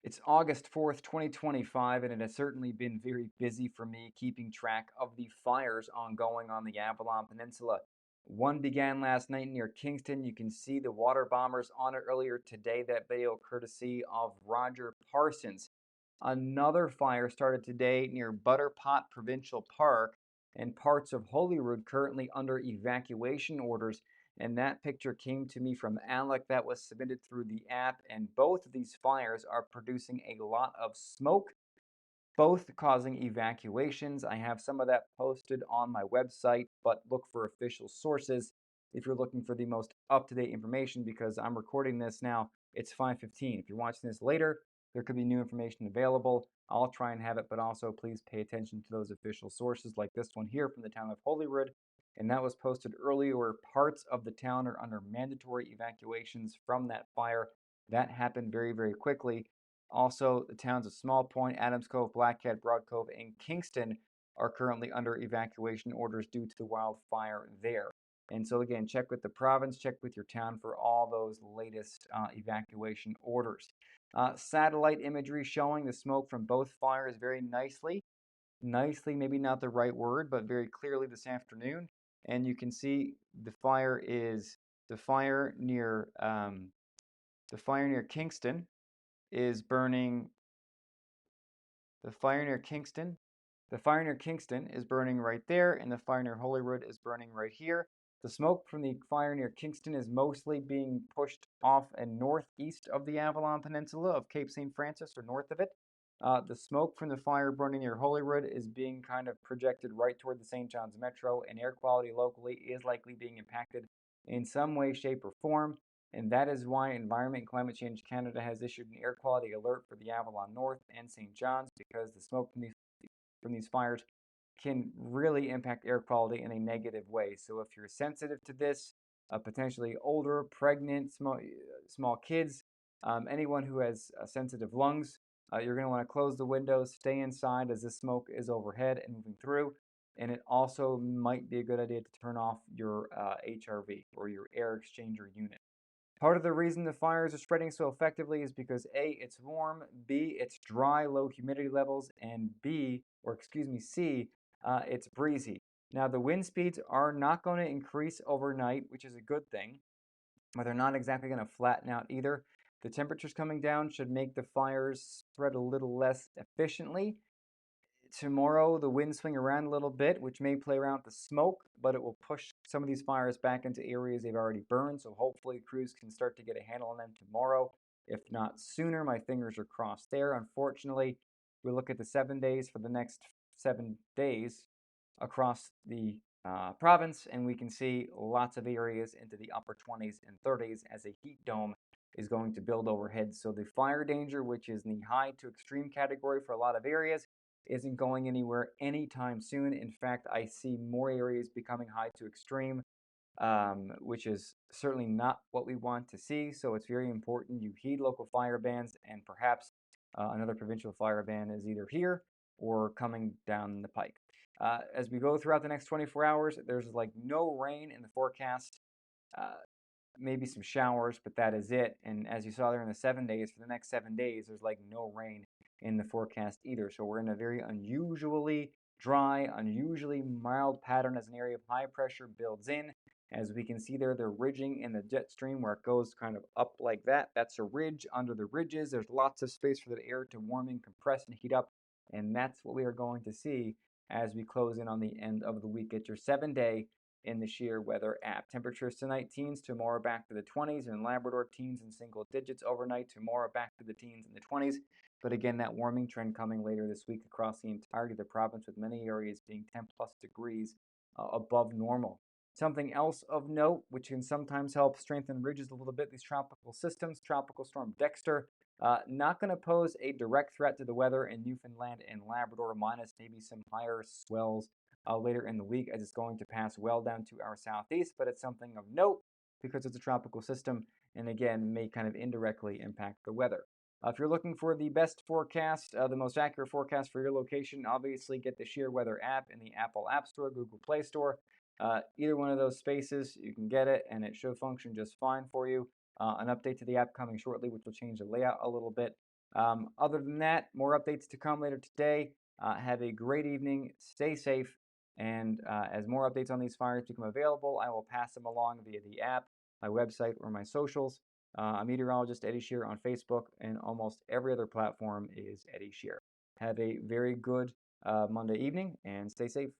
It's August 4th, 2025, and it has certainly been very busy for me keeping track of the fires ongoing on the Avalon Peninsula. One began last night near Kingston. You can see the water bombers on it earlier today. That video courtesy of Roger Parsons. Another fire started today near Butterpot Provincial Park, and parts of Holyrood currently under evacuation orders. And that picture came to me from Alec that was submitted through the app. And both of these fires are producing a lot of smoke, both causing evacuations. I have some of that posted on my website, but look for official sources if you're looking for the most up-to-date information, because I'm recording this now. It's 5:15. If you're watching this later, there could be new information available. I'll try and have it, but also please pay attention to those official sources like this one here from the town of Holyrood. And that was posted earlier where parts of the town are under mandatory evacuations from that fire. That happened very, very quickly. Also, the towns of Small Point, Adams Cove, Black Cat, Broad Cove, and Kingston are currently under evacuation orders due to the wildfire there. And so again, check with the province, check with your town for all those latest evacuation orders. Satellite imagery showing the smoke from both fires very nicely. Nicely, maybe not the right word, but very clearly this afternoon. And you can see the fire is the fire near Kingston is burning. The fire near Kingston. The fire near Kingston is burning right there, and the fire near Holyrood is burning right here. The smoke from the fire near Kingston is mostly being pushed off and northeast of the Avalon Peninsula of Cape St. Francis, or north of it. The smoke from the fire burning near Holyrood is being kind of projected right toward the St. John's Metro, and air quality locally is likely being impacted in some way, shape, or form. And that is why Environment and Climate Change Canada has issued an air quality alert for the Avalon North and St. John's, because the smoke from these fires can really impact air quality in a negative way. So if you're sensitive to this, potentially older, pregnant, small kids, anyone who has sensitive lungs, you're going to want to close the windows, stay inside as the smoke is overhead and moving through. And it also might be a good idea to turn off your HRV, or your air exchanger unit. Part of the reason the fires are spreading so effectively is because A, it's warm, B, it's dry, low humidity levels, and C, it's breezy. Now, the wind speeds are not going to increase overnight, which is a good thing, but they're not exactly going to flatten out either. The temperatures coming down should make the fires spread a little less efficiently. Tomorrow, the winds swing around a little bit, which may play around with the smoke, but it will push some of these fires back into areas they've already burned. So hopefully, crews can start to get a handle on them tomorrow, if not sooner. My fingers are crossed there. Unfortunately, we look at the 7 days for the next 7 days across the province, and we can see lots of areas into the upper 20s and 30s as a heat dome is going to build overhead. So the fire danger, which is in the high to extreme category for a lot of areas, isn't going anywhere anytime soon. In fact, I see more areas becoming high to extreme, which is certainly not what we want to see. So it's very important you heed local fire bans, and perhaps another provincial fire ban is either here or coming down the pike. As we go throughout the next 24 hours, there's like no rain in the forecast. Uh, Maybe some showers, but that is it. And as you saw there in the 7 days, for the next 7 days, there's like no rain in the forecast either. So we're in a very unusually dry, unusually mild pattern as an area of high pressure builds in. As we can see there, they're ridging in the jet stream where it goes kind of up like that. That's a ridge. Under the ridges, there's lots of space for the air to warm and compress and heat up. And that's what we are going to see as we close in on the end of the week. Get your 7 day in the sheer weather app. Temperatures tonight, teens, tomorrow back to the 20s, and Labrador, teens in single digits overnight, tomorrow back to the teens in the 20s. But again, that warming trend coming later this week across the entirety of the province, with many areas being 10 plus degrees above normal. Something else of note, which can sometimes help strengthen ridges a little bit, these tropical systems. Tropical storm Dexter, not going to pose a direct threat to the weather in Newfoundland and Labrador, minus maybe some higher swells later in the week, as it's going to pass well down to our southeast. But it's something of note because it's a tropical system, and again, may kind of indirectly impact the weather. If you're looking for the best forecast, the most accurate forecast for your location, obviously get the Sheer Weather app in the Apple App Store, Google Play Store. Either one of those spaces, you can get it, and it should function just fine for you. An update to the app coming shortly, which will change the layout a little bit. Other than that, more updates to come later today. Have a great evening. Stay safe. And as more updates on these fires become available, I will pass them along via the app, my website, or my socials. I'm meteorologist Eddie Shear on Facebook, and almost every other platform is Eddie Shear. Have a very good Monday evening, and stay safe.